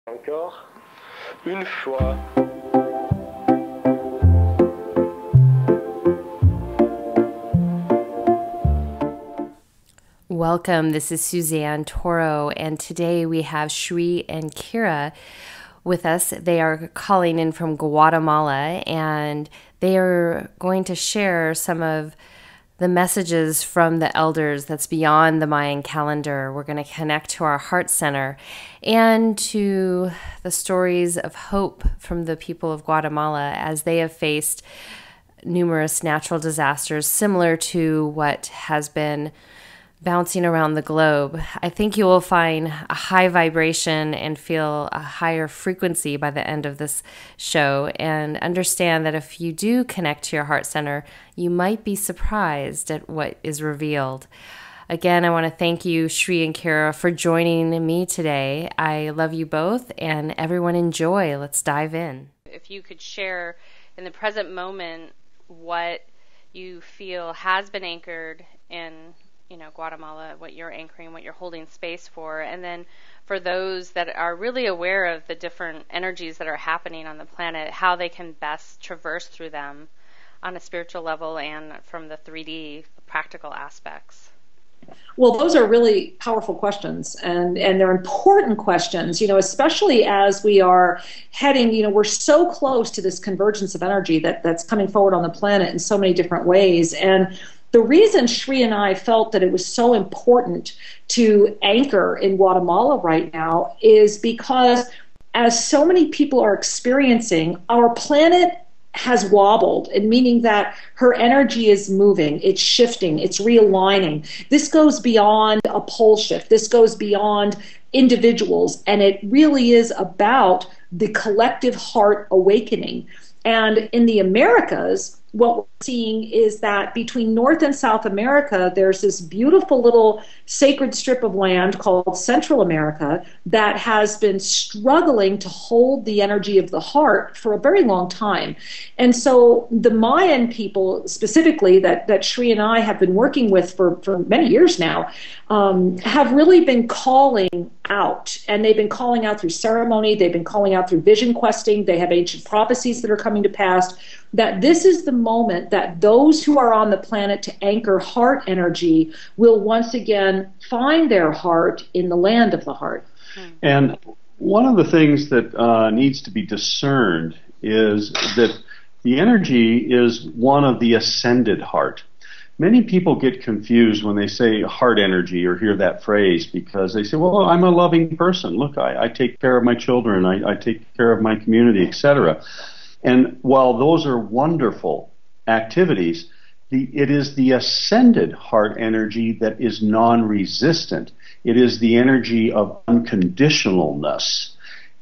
Encore une fois. Welcome, this is Suzanne Toro, and today we have Shri and Kira with us. They are calling in from Guatemala, and they are going to share some of the messages from the elders that's beyond the Mayan calendar. We're going to connect to our heart center and to the stories of hope from the people of Guatemala as they have faced numerous natural disasters similar to what has been bouncing around the globe. I think you will find a high vibration and feel a higher frequency by the end of this show, and understand that if you do connect to your heart center, you might be surprised at what is revealed. Again, I want to thank you, Shri and Kira, for joining me today. I love you both, and everyone enjoy. Let's dive in. If you could share in the present moment what you feel has been anchored in Guatemala, what you're anchoring, what you're holding space for. And then for those that are really aware of the different energies that are happening on the planet, how they can best traverse through them on a spiritual level and from the 3D practical aspects. Well, those are really powerful questions, and they're important questions, especially as we are heading, we're so close to this convergence of energy that's coming forward on the planet in so many different ways. And the reason Shri and I felt that it was so important to anchor in Guatemala right now is because, as so many people are experiencing, our planet has wobbled, and meaning that her energy is moving, it's shifting, it's realigning. This goes beyond a pole shift. This goes beyond individuals, and it really is about the collective heart awakening. And in the Americas, what we're seeing is that between North and South America, there's this beautiful little sacred strip of land called Central America that has been struggling to hold the energy of the heart for a very long time. And so the Mayan people specifically that Shri and I have been working with for many years now have really been calling out, and they've been calling out through ceremony, they've been calling out through vision questing, they have ancient prophecies that are coming to pass, that this is the moment that those who are on the planet to anchor heart energy will once again find their heart in the land of the heart. And one of the things that needs to be discerned is that the energy is one of the ascended heart. Many people get confused when they say heart energy or hear that phrase, because they say, well, I'm a loving person. Look, I take care of my children, I take care of my community, etc. And while those are wonderful activities, it is the ascended heart energy that is non-resistant. It is the energy of unconditionalness.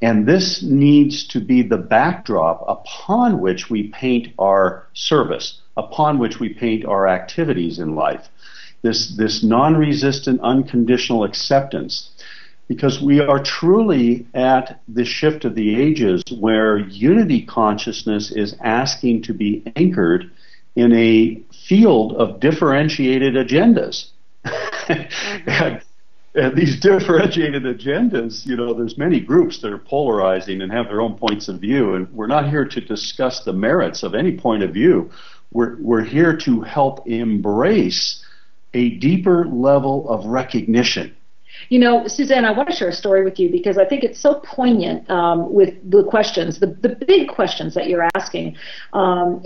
And this needs to be the backdrop upon which we paint our service, upon which we paint our activities in life. This non-resistant, unconditional acceptance. Because we are truly at the shift of the ages where unity consciousness is asking to be anchored in a field of differentiated agendas. And these differentiated agendas, there's many groups that are polarizing and have their own points of view, and we're not here to discuss the merits of any point of view. We're here to help embrace a deeper level of recognition. Suzanne, I want to share a story with you because I think it's so poignant with the questions, the big questions that you're asking.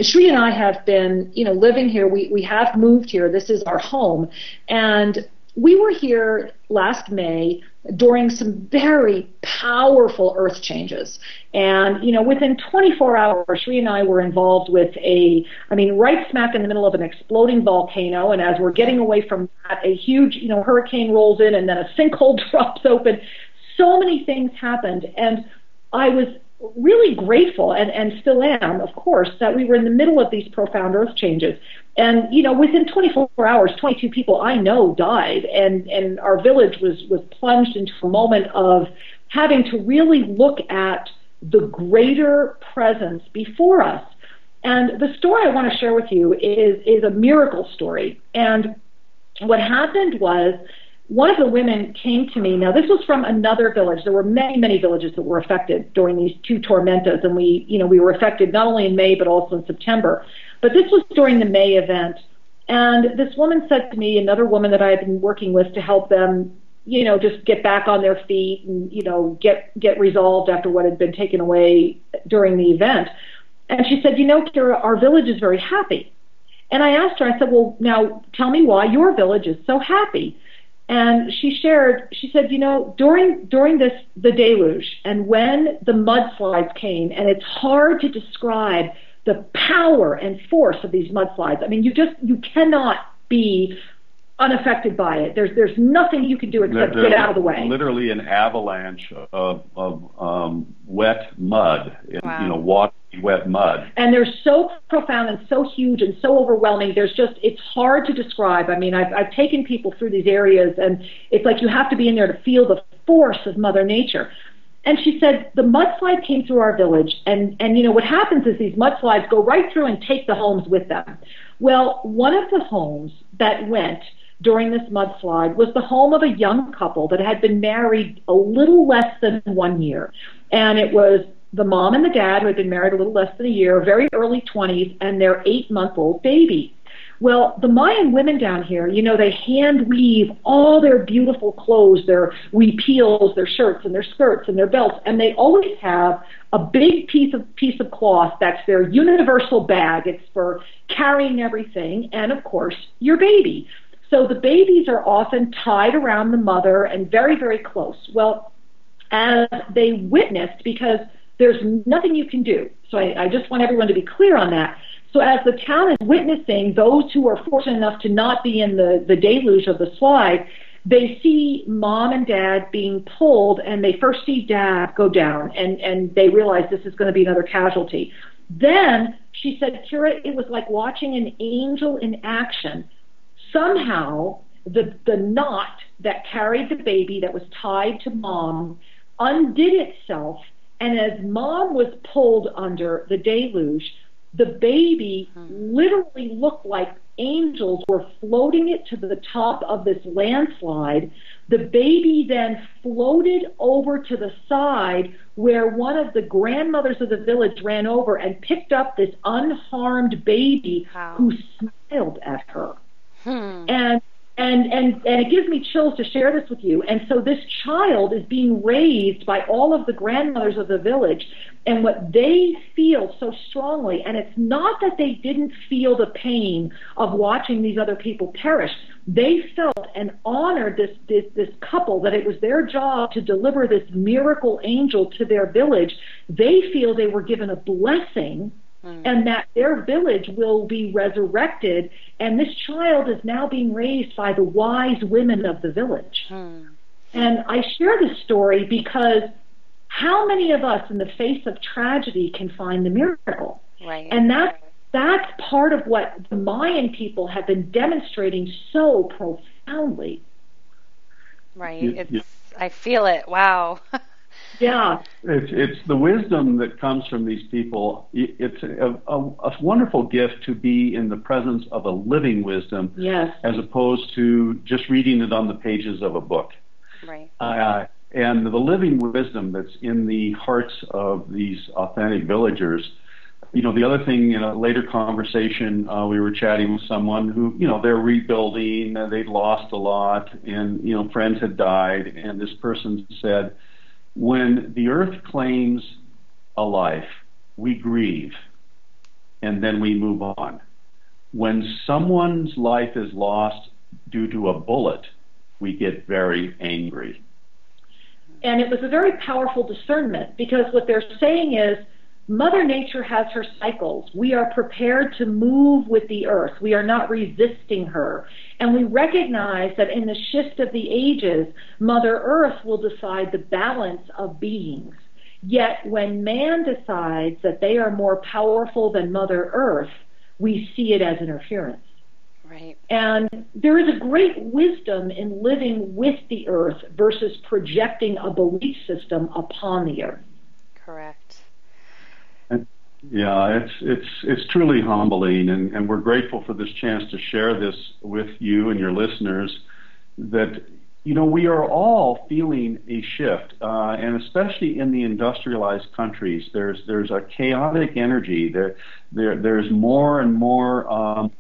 Shri and I have been, living here. We have moved here. This is our home. And we were here last May during some very powerful earth changes. And, within 24 hours, Shri and I were involved with right smack in the middle of an exploding volcano. And as we're getting away from that, a huge, hurricane rolls in, and then a sinkhole drops open. So many things happened. And I was really grateful, and still am, of course, that we were in the middle of these profound earth changes. And, within 24 hours, 22 people I know died, and our village was plunged into a moment of having to really look at the greater presence before us. And the story I want to share with you is a miracle story. And what happened was one of the women came to me. Now, this was from another village. There were many, many villages that were affected during these two tormentas, and we were affected not only in May but also in September. But this was during the May event, and this woman said to me, another woman that I had been working with to help them, just get back on their feet and, get resolved after what had been taken away during the event. And she said, Kira, our village is very happy. And I asked her, I said, well, now tell me why your village is so happy. And she said, during the deluge and when the mudslides came, and it's hard to describe the power and force of these mudslides. I mean, you cannot be unaffected by it. There's nothing you can do except get out of the way. Literally an avalanche of wet mud, wow. Watery wet mud. And they're so profound and so huge and so overwhelming. It's hard to describe. I mean, I've taken people through these areas, and it's like you have to be in there to feel the force of Mother Nature. And she said the mudslide came through our village, and what happens is these mudslides go right through and take the homes with them. Well, one of the homes that went during this mudslide was the home of a young couple that had been married a little less than 1 year. And it was the mom and the dad who had been married a little less than a year, very early 20s, and their 8-month-old baby. Well, the Mayan women down here, they hand weave all their beautiful clothes, their repeals, their shirts and their skirts and their belts, and they always have a big piece of cloth that's their universal bag. It's for carrying everything, and of course, your baby. So the babies are often tied around the mother and very, very close. Well, as they witnessed, because there's nothing you can do. So I just want everyone to be clear on that. So as the town is witnessing those who are fortunate enough to not be in the deluge of the slide, they see mom and dad being pulled, and they first see dad go down, and they realize this is going to be another casualty. Then she said, Kira, it was like watching an angel in action. Somehow, the knot that carried the baby that was tied to mom undid itself, and as mom was pulled under the deluge, the baby literally looked like angels were floating it to the top of this landslide. The baby then floated over to the side where one of the grandmothers of the village ran over and picked up this unharmed baby who smiled at her. And it gives me chills to share this with you. And so this child is being raised by all of the grandmothers of the village, and what they feel so strongly, and it's not that they didn't feel the pain of watching these other people perish. They felt and honored this couple, that it was their job to deliver this miracle angel to their village. They feel they were given a blessing, and that their village will be resurrected, and this child is now being raised by the wise women of the village. And I share this story because how many of us in the face of tragedy can find the miracle? Right. And that's part of what the Mayan people have been demonstrating so profoundly. Right. I feel it. Wow. Yeah. It's the wisdom that comes from these people. It's a wonderful gift to be in the presence of a living wisdom, yes, as opposed to just reading it on the pages of a book. Right. And the living wisdom that's in the hearts of these authentic villagers. The other thing, in a later conversation, we were chatting with someone who, they're rebuilding, they'd lost a lot, and, friends had died, and this person said, when the earth claims a life, we grieve, and then we move on. When someone's life is lost due to a bullet, we get very angry. And it was a very powerful discernment, because what they're saying is, Mother Nature has her cycles. We are prepared to move with the earth. We are not resisting her. And we recognize that in the shift of the ages, Mother Earth will decide the balance of beings. Yet when man decides that they are more powerful than Mother Earth, we see it as interference. Right. And there is a great wisdom in living with the earth versus projecting a belief system upon the earth. Correct. Yeah, it's truly humbling, and we're grateful for this chance to share this with you and your listeners, that we are all feeling a shift, and especially in the industrialized countries, there's a chaotic energy. There's more and more.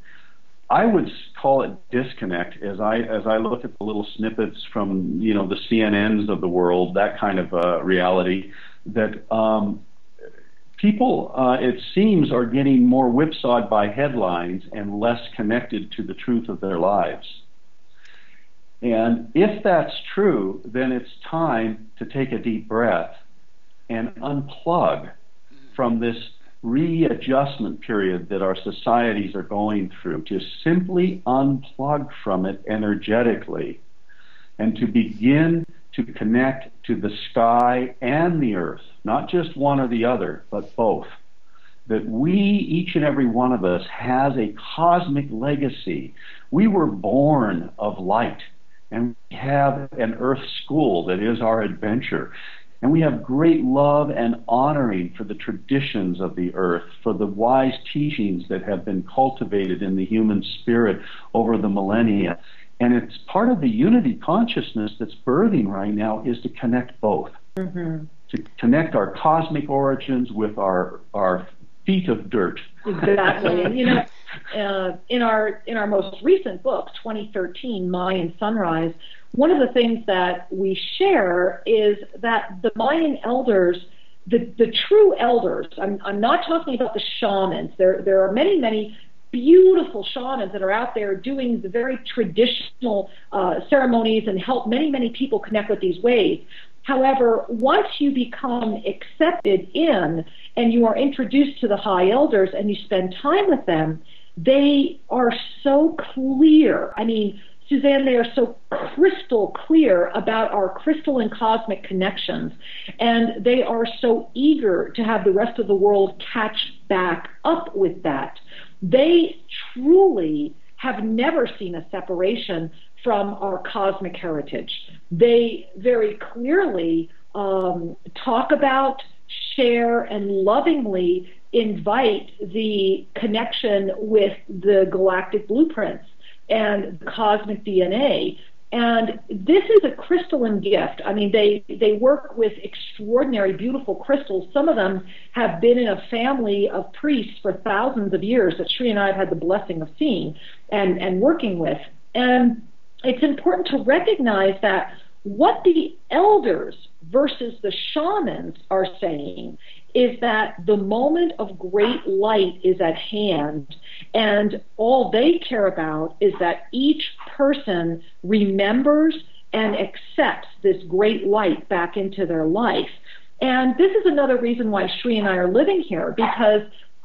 I would call it disconnect as I look at the little snippets from the CNNs of the world, that kind of reality. That people, it seems, are getting more whipsawed by headlines and less connected to the truth of their lives. And if that's true, then it's time to take a deep breath and unplug from this readjustment period that our societies are going through, to simply unplug from it energetically and to begin to connect to the sky and the earth, not just one or the other, but both. That we, each and every one of us, has a cosmic legacy. We were born of light, and we have an earth school that is our adventure. And we have great love and honoring for the traditions of the earth, for the wise teachings that have been cultivated in the human spirit over the millennia. And it's part of the unity consciousness that's birthing right now, is to connect both. Mm-hmm. To connect our cosmic origins with our feet of dirt. Exactly. And in our most recent book, 2013, Mayan Sunrise, one of the things that we share is that the Mayan elders, the true elders, I'm not talking about the shamans. There are many beautiful shamans that are out there doing the very traditional ceremonies and help many people connect with these ways. However, once you become accepted in and you are introduced to the high elders and you spend time with them, they are so clear. I mean, Suzanne, they are so crystal clear about our crystal and cosmic connections, and they are so eager to have the rest of the world catch back up with that. They truly have never seen a separation from our cosmic heritage. They very clearly talk about, share, and lovingly invite the connection with the galactic blueprints and cosmic DNA. And this is a crystalline gift. I mean, they work with extraordinary, beautiful crystals. Some of them have been in a family of priests for thousands of years that Sri and I have had the blessing of seeing and working with. And it's important to recognize that what the elders versus the shamans are saying is that the moment of great light is at hand, and all they care about is that each person remembers and accepts this great light back into their life. And this is another reason why Sri and I are living here, because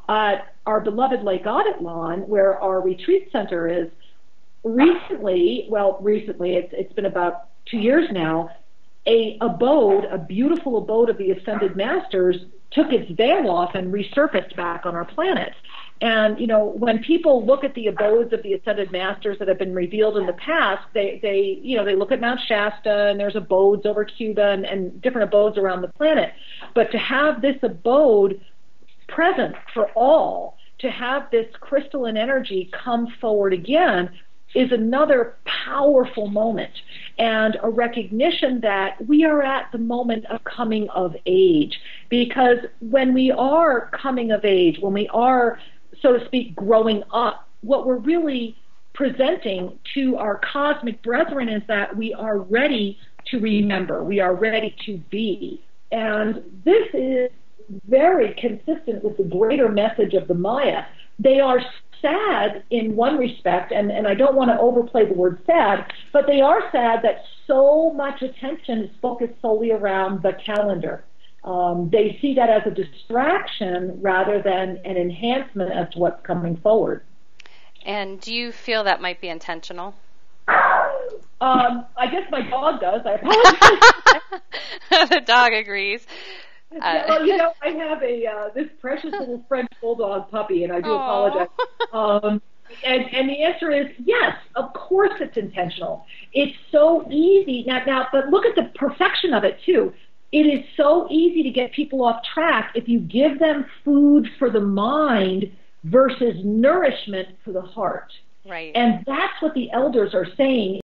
our beloved Lake Adatlan, where our retreat center is, recently, it's been about 2 years now, a beautiful abode of the Ascended Masters took its veil off and resurfaced back on our planet. And, when people look at the abodes of the Ascended Masters that have been revealed in the past, they look at Mount Shasta, and there's abodes over Cuba and different abodes around the planet. But to have this abode present for all, to have this crystalline energy come forward again, is another powerful moment, and a recognition that we are at the moment of coming of age. Because when we are coming of age, when we are, so to speak, growing up, what we're really presenting to our cosmic brethren is that we are ready to remember, we are ready to be. And this is very consistent with the greater message of the Maya. They are sad in one respect, and I don't want to overplay the word sad, but they are sad that so much attention is focused solely around the calendar. They see that as a distraction rather than an enhancement as to what's coming forward. And do you feel that might be intentional? I guess my dog does. I apologize. The dog agrees. Well, I have this precious little French bulldog puppy, and I do apologize. And the answer is yes, of course it's intentional. It's so easy now, but look at the perfection of it too. It is so easy to get people off track if you give them food for the mind versus nourishment for the heart. Right. And that's what the elders are saying.